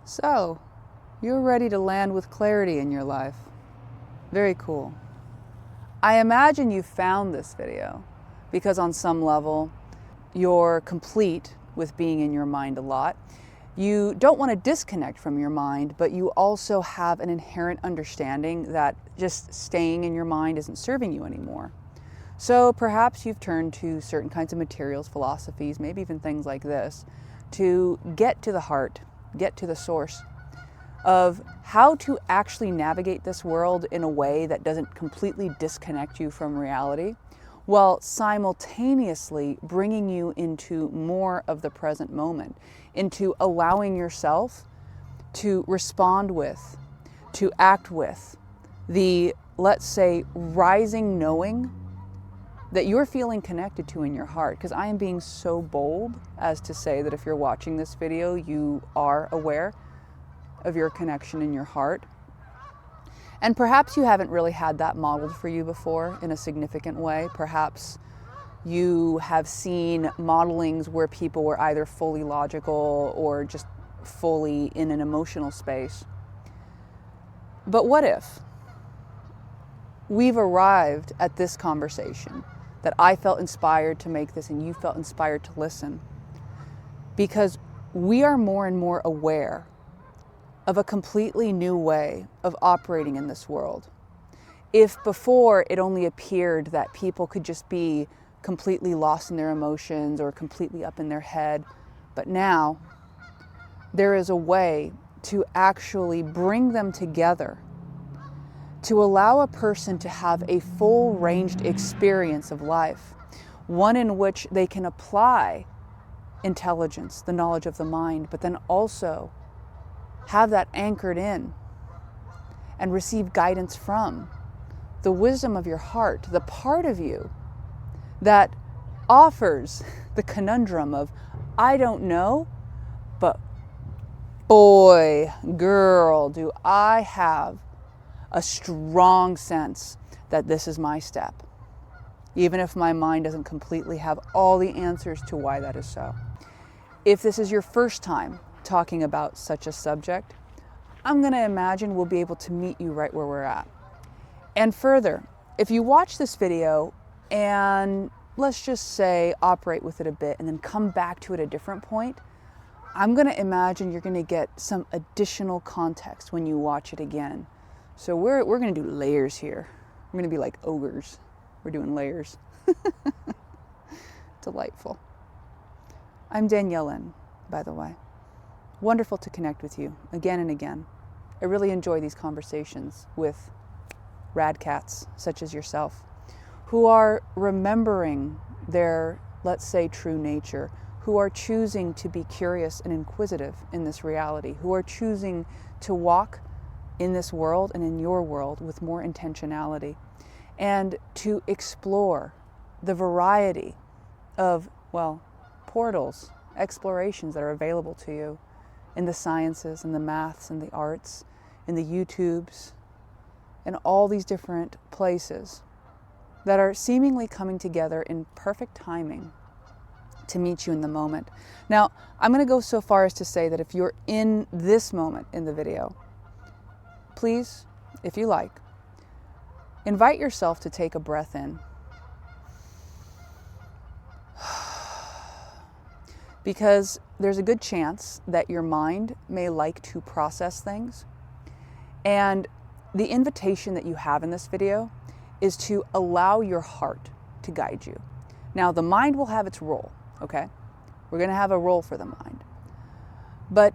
So, you're ready to land with clarity in your life. Very cool. I imagine you found this video because on some level, you're complete with being in your mind a lot. You don't want to disconnect from your mind, but you also have an inherent understanding that just staying in your mind isn't serving you anymore. So perhaps you've turned to certain kinds of materials, philosophies, maybe even things like this, to get to the heart, get to the source of how to actually navigate this world in a way that doesn't completely disconnect you from reality, while simultaneously bringing you into more of the present moment, into allowing yourself to respond with, to act with the, let's say, rising knowing that you're feeling connected to in your heart. Because I am being so bold as to say that if you're watching this video, you are aware of your connection in your heart. And perhaps you haven't really had that modeled for you before in a significant way. Perhaps you have seen modelings where people were either fully logical or just fully in an emotional space. But what if we've arrived at this conversation, that I felt inspired to make this and you felt inspired to listen, because we are more and more aware of a completely new way of operating in this world. If before it only appeared that people could just be completely lost in their emotions or completely up in their head, but now there is a way to actually bring them together, to allow a person to have a full-ranged experience of life, one in which they can apply intelligence, the knowledge of the mind, but then also have that anchored in and receive guidance from the wisdom of your heart, the part of you that offers the conundrum of, I don't know, but boy, girl, do I have a strong sense that this is my step, even if my mind doesn't completely have all the answers to why that is so. If this is your first time talking about such a subject, I'm going to imagine we'll be able to meet you right where we're at. And further, if you watch this video and let's just say operate with it a bit and then come back to it at a different point, I'm going to imagine you're going to get some additional context when you watch it again. So we're going to do layers here. We're going to be like ogres. We're doing layers. Delightful. I'm Danielle Lynn, by the way. Wonderful to connect with you again and again. I really enjoy these conversations with rad cats such as yourself, who are remembering their, let's say, true nature, who are choosing to be curious and inquisitive in this reality, who are choosing to walk in this world and in your world with more intentionality, and to explore the variety of, well, portals, explorations that are available to you in the sciences and the maths and the arts, in the YouTubes, and all these different places that are seemingly coming together in perfect timing to meet you in the moment. Now, I'm going to go so far as to say that if you're in this moment in the video, please, if you like, invite yourself to take a breath in. Because there's a good chance that your mind may like to process things. And the invitation that you have in this video is to allow your heart to guide you. Now, the mind will have its role, okay? We're going to have a role for the mind. But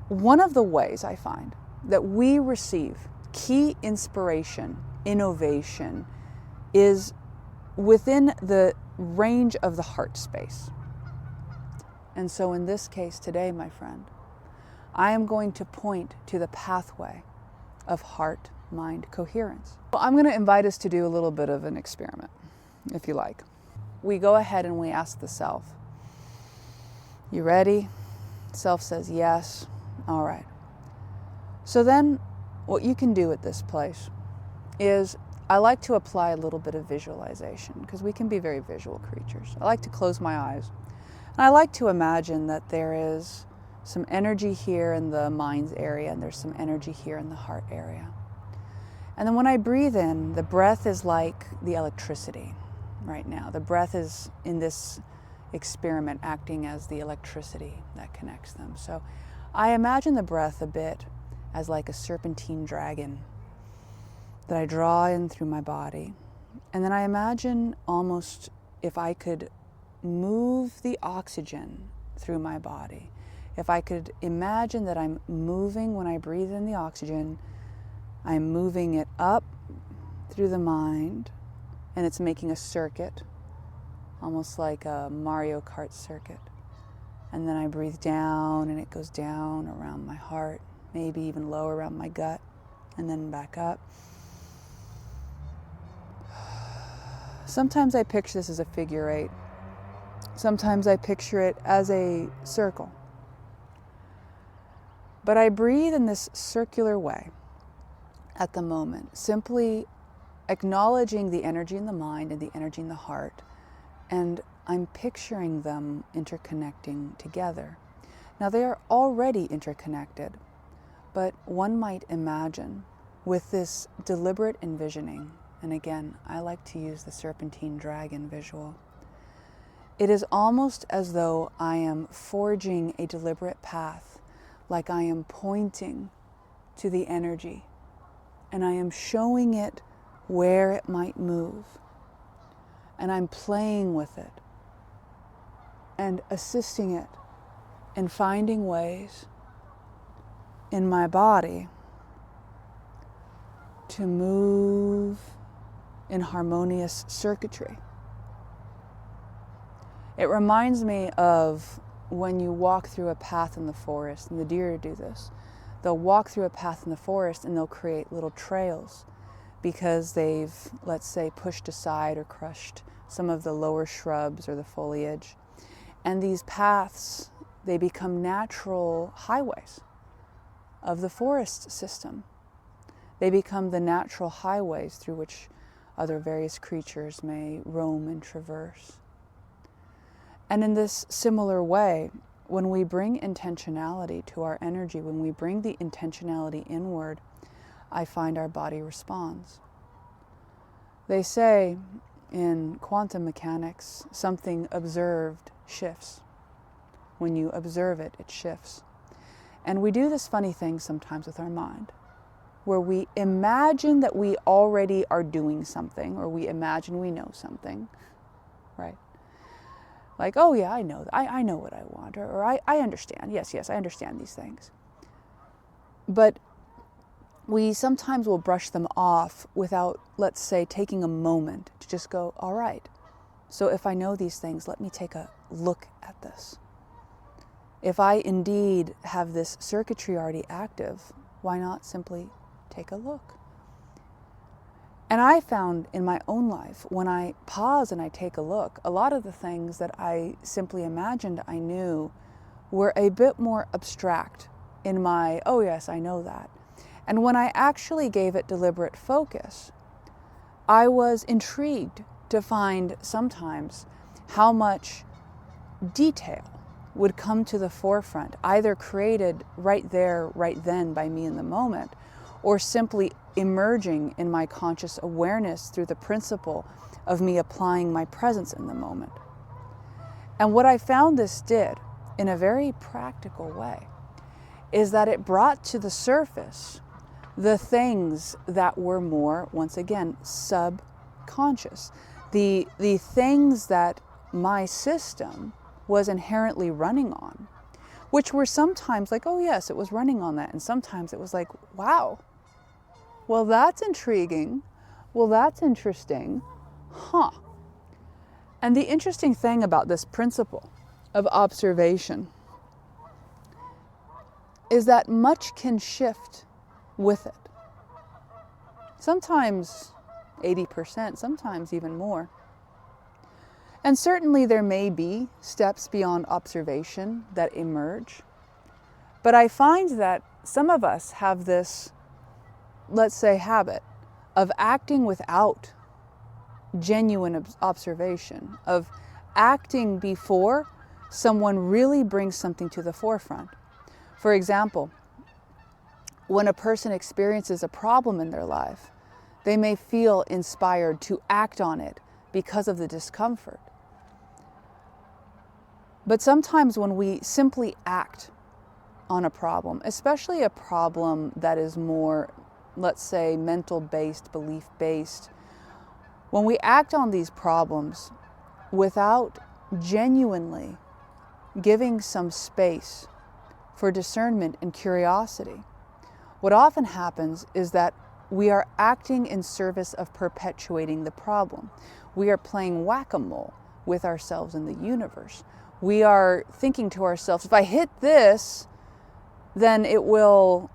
one of the ways I find that we receive key inspiration, innovation, is within the range of the heart space. And so in this case today, my friend, I am going to point to the pathway of heart-mind coherence. Well, I'm going to invite us to do a little bit of an experiment, if you like. We go ahead and we ask the self, you ready? Self says yes. All right. So then what you can do at this place is, I like to apply a little bit of visualization because we can be very visual creatures. I like to close my eyes and I like to imagine that there is some energy here in the mind's area, and there's some energy here in the heart area. And then when I breathe in, the breath is like the electricity right now. The breath is, in this experiment, acting as the electricity that connects them. So I imagine the breath a bit as like a serpentine dragon that I draw in through my body. And then I imagine almost if I could move the oxygen through my body. If I could imagine that I'm moving, when I breathe in the oxygen, I'm moving it up through the mind, and it's making a circuit, almost like a Mario Kart circuit. And then I breathe down, and it goes down around my heart, maybe even lower around my gut, and then back up. Sometimes I picture this as a figure eight. Sometimes I picture it as a circle. But I breathe in this circular way at the moment, simply acknowledging the energy in the mind and the energy in the heart, and I'm picturing them interconnecting together. Now they are already interconnected, but one might imagine with this deliberate envisioning, and again, I like to use the serpentine dragon visual, it is almost as though I am forging a deliberate path, like I am pointing to the energy, and I am showing it where it might move, and I'm playing with it and assisting it in finding ways in my body to move in harmonious circuitry. It reminds me of when you walk through a path in the forest, and the deer do this. They'll walk through a path in the forest and they'll create little trails because they've, let's say, pushed aside or crushed some of the lower shrubs or the foliage. And these paths, they become natural highways of the forest system. They become the natural highways through which other various creatures may roam and traverse. And in this similar way, when we bring intentionality to our energy, when we bring the intentionality inward, I find our body responds. They say in quantum mechanics, something observed shifts. When you observe it, it shifts. And we do this funny thing sometimes with our mind, where we imagine that we already are doing something, or we imagine we know something, right? Like, oh yeah, I know what I want, or I understand. Yes, I understand these things. But we sometimes will brush them off without, let's say, taking a moment to just go, all right, so if I know these things, let me take a look at this. If I indeed have this circuitry already active, why not simply take a look? And I found in my own life, when I pause and I take a look, a lot of the things that I simply imagined I knew were a bit more abstract in my, oh yes, I know that. And when I actually gave it deliberate focus, I was intrigued to find sometimes how much detail would come to the forefront, either created right there, right then by me in the moment, or simply emerging in my conscious awareness through the principle of me applying my presence in the moment. And what I found this did, in a very practical way, is that it brought to the surface the things that were more, once again, subconscious. The things that my system was inherently running on, which were sometimes like, oh yes, it was running on that. And sometimes it was like, wow, well, that's intriguing. Well, that's interesting. Huh. And the interesting thing about this principle of observation is that much can shift with it. Sometimes 80%, sometimes even more. And certainly there may be steps beyond observation that emerge. But I find that some of us have this, let's say, habit of acting without genuine observation, of acting before someone really brings something to the forefront. For example, when a person experiences a problem in their life, they may feel inspired to act on it because of the discomfort. But sometimes when we simply act on a problem, especially a problem that is more, let's say, mental-based, belief-based, when we act on these problems without genuinely giving some space for discernment and curiosity, what often happens is that we are acting in service of perpetuating the problem. We are playing whack-a-mole with ourselves in the universe. We are thinking to ourselves, if I hit this, then it will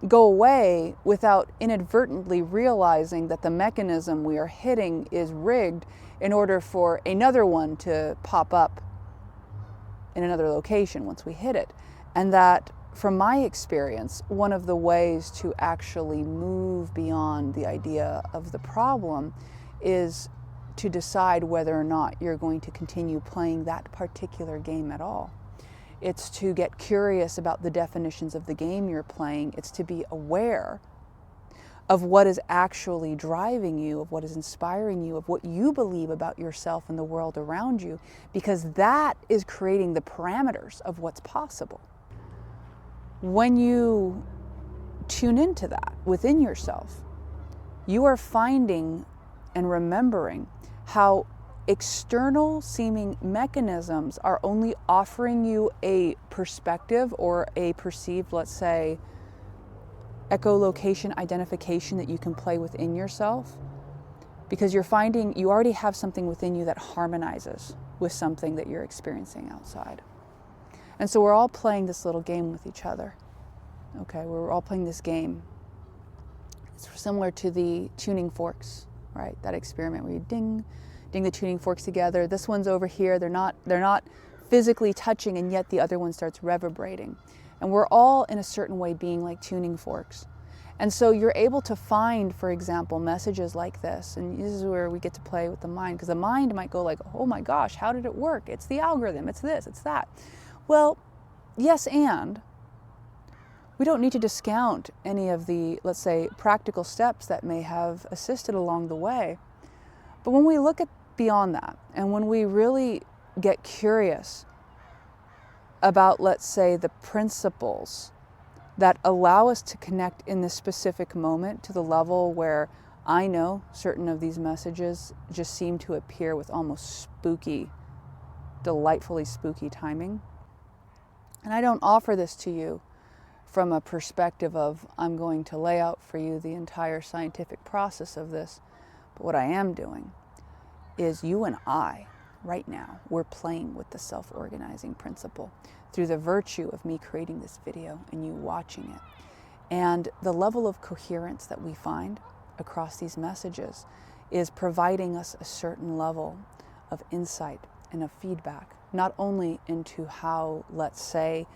go away, without inadvertently realizing that the mechanism we are hitting is rigged in order for another one to pop up in another location once we hit it. And that, from my experience, one of the ways to actually move beyond the idea of the problem is to decide whether or not you're going to continue playing that particular game at all. It's to get curious about the definitions of the game you're playing. It's to be aware of what is actually driving you, of what is inspiring you, of what you believe about yourself and the world around you, because that is creating the parameters of what's possible. When you tune into that within yourself, you are finding and remembering how external seeming mechanisms are only offering you a perspective or a perceived, let's say, echolocation identification that you can play within yourself, because you're finding you already have something within you that harmonizes with something that you're experiencing outside. And so we're all playing this little game with each other. Okay, we're all playing this game. It's similar to the tuning forks, right? That experiment where you ding the tuning forks together. This one's over here. They're not physically touching, and yet the other one starts reverberating. And we're all in a certain way being like tuning forks. And so you're able to find, for example, messages like this. And this is where we get to play with the mind, because the mind might go like, oh my gosh, how did it work? It's the algorithm, it's this, it's that. Well, yes, and we don't need to discount any of the, let's say, practical steps that may have assisted along the way. But when we look at beyond that, and when we really get curious about, let's say, the principles that allow us to connect in this specific moment to the level where I know certain of these messages just seem to appear with almost spooky, delightfully spooky timing. And I don't offer this to you from a perspective of I'm going to lay out for you the entire scientific process of this. But what I am doing is you and I, right now, we're playing with the self-organizing principle through the virtue of me creating this video and you watching it. And the level of coherence that we find across these messages is providing us a certain level of insight and of feedback, not only into how, let's say,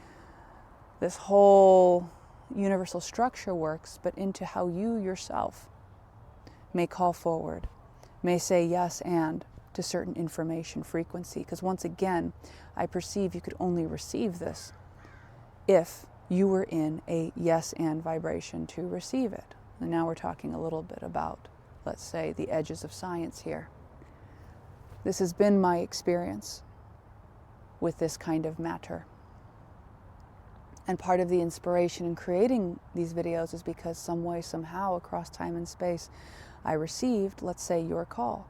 this whole universal structure works, but into how you yourself may call forward, may say yes and to certain information frequency. Because once again, I perceive you could only receive this if you were in a yes and vibration to receive it. And now we're talking a little bit about, let's say, the edges of science here. This has been my experience with this kind of matter. And part of the inspiration in creating these videos is because some way, somehow, across time and space, I received, let's say, your call.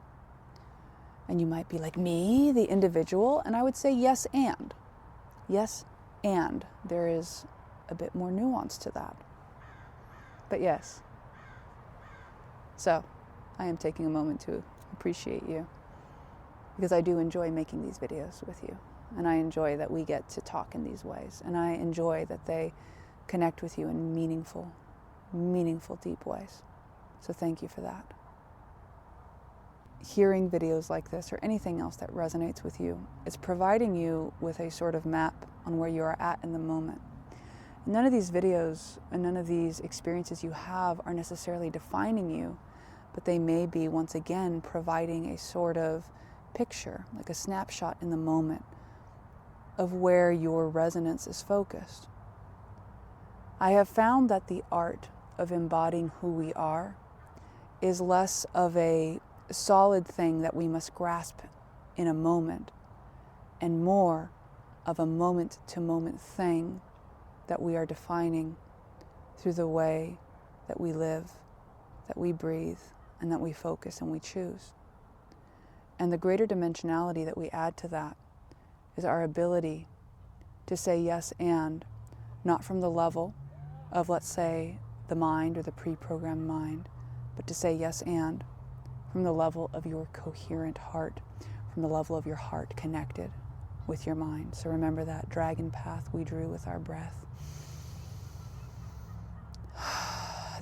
And you might be like, me, the individual? And I would say yes and. Yes and. There is a bit more nuance to that. But yes. So, I am taking a moment to appreciate you, because I do enjoy making these videos with you. And I enjoy that we get to talk in these ways. And I enjoy that they connect with you in meaningful, deep ways. So thank you for that. Hearing videos like this or anything else that resonates with you, it's providing you with a sort of map on where you are at in the moment. None of these videos and none of these experiences you have are necessarily defining you, but they may be, once again, providing a sort of picture, like a snapshot in the moment, of where your resonance is focused. I have found that the art of embodying who we are is less of a solid thing that we must grasp in a moment, and more of a moment-to-moment thing that we are defining through the way that we live, that we breathe, and that we focus and we choose. And the greater dimensionality that we add to that is our ability to say yes and, not from the level of, let's say, the mind or the pre-programmed mind, but to say yes and from the level of your coherent heart, from the level of your heart connected with your mind. So remember that dragon path we drew with our breath.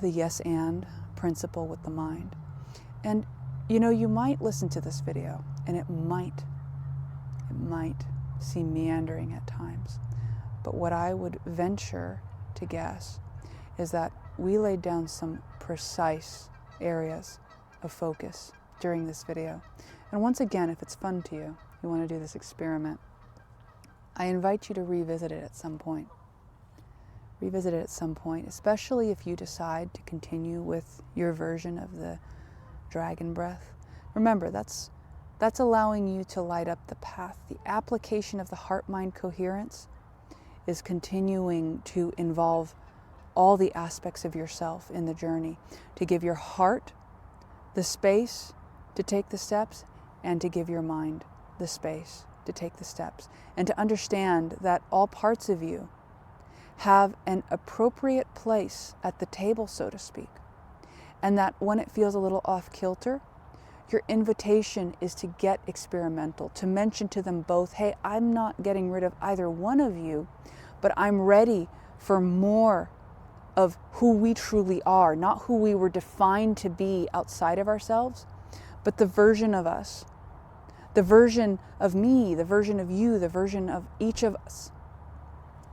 The yes and principle with the mind. And you know, you might listen to this video and it might seem meandering at times. But what I would venture to guess is that we laid down some precise areas of focus during this video. And once again, if it's fun to you, you want to do this experiment, I invite you to revisit it at some point. Revisit it at some point, especially if you decide to continue with your version of the dragon breath. Remember, that's allowing you to light up the path. The application of the heart-mind coherence is continuing to involve all the aspects of yourself in the journey, to give your heart the space to take the steps and to give your mind the space to take the steps, and to understand that all parts of you have an appropriate place at the table, so to speak, and that when it feels a little off kilter, your invitation is to get experimental, to mention to them both, hey, I'm not getting rid of either one of you, but I'm ready for more of who we truly are, not who we were defined to be outside of ourselves, but the version of us, the version of me, the version of you, the version of each of us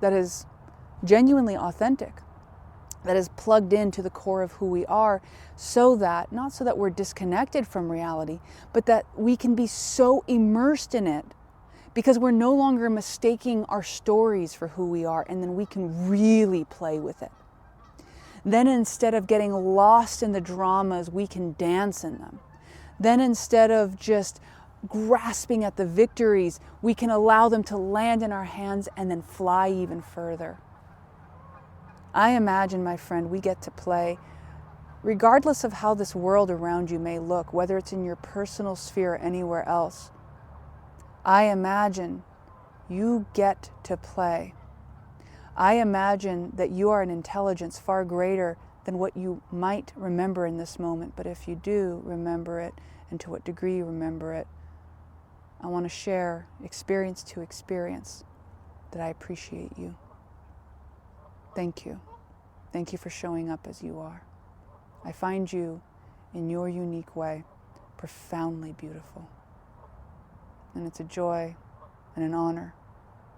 that is genuinely authentic, that is plugged into the core of who we are, so that, not so that we're disconnected from reality, but that we can be so immersed in it because we're no longer mistaking our stories for who we are, and then we can really play with it. Then instead of getting lost in the dramas, we can dance in them. Then instead of just grasping at the victories, we can allow them to land in our hands and then fly even further. I imagine, my friend, we get to play regardless of how this world around you may look, whether it's in your personal sphere or anywhere else. I imagine you get to play. I imagine that you are an intelligence far greater than what you might remember in this moment, but if you do remember it, and to what degree you remember it, I want to share experience to experience that I appreciate you. Thank you. Thank you for showing up as you are. I find you, in your unique way, profoundly beautiful. And it's a joy and an honor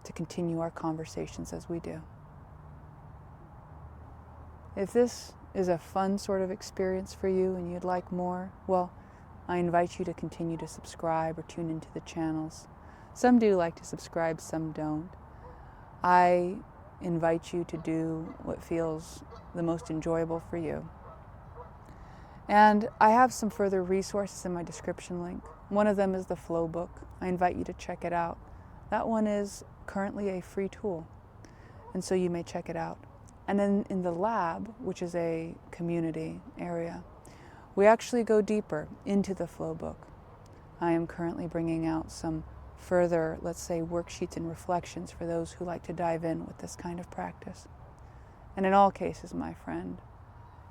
to continue our conversations as we do. If this is a fun sort of experience for you and you'd like more, well, I invite you to continue to subscribe or tune into the channels. Some do like to subscribe, some don't. I invite you to do what feels the most enjoyable for you. And I have some further resources in my description link. One of them is the Flow book. I invite you to check it out. That one is currently a free tool, and so you may check it out. And then in the lab, which is a community area, we actually go deeper into the Flow book. I am currently bringing out some further, let's say, worksheets and reflections for those who like to dive in with this kind of practice. And in all cases, my friend,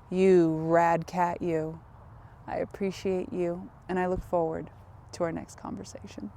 you rad cat, you, I appreciate you, and I look forward to our next conversation.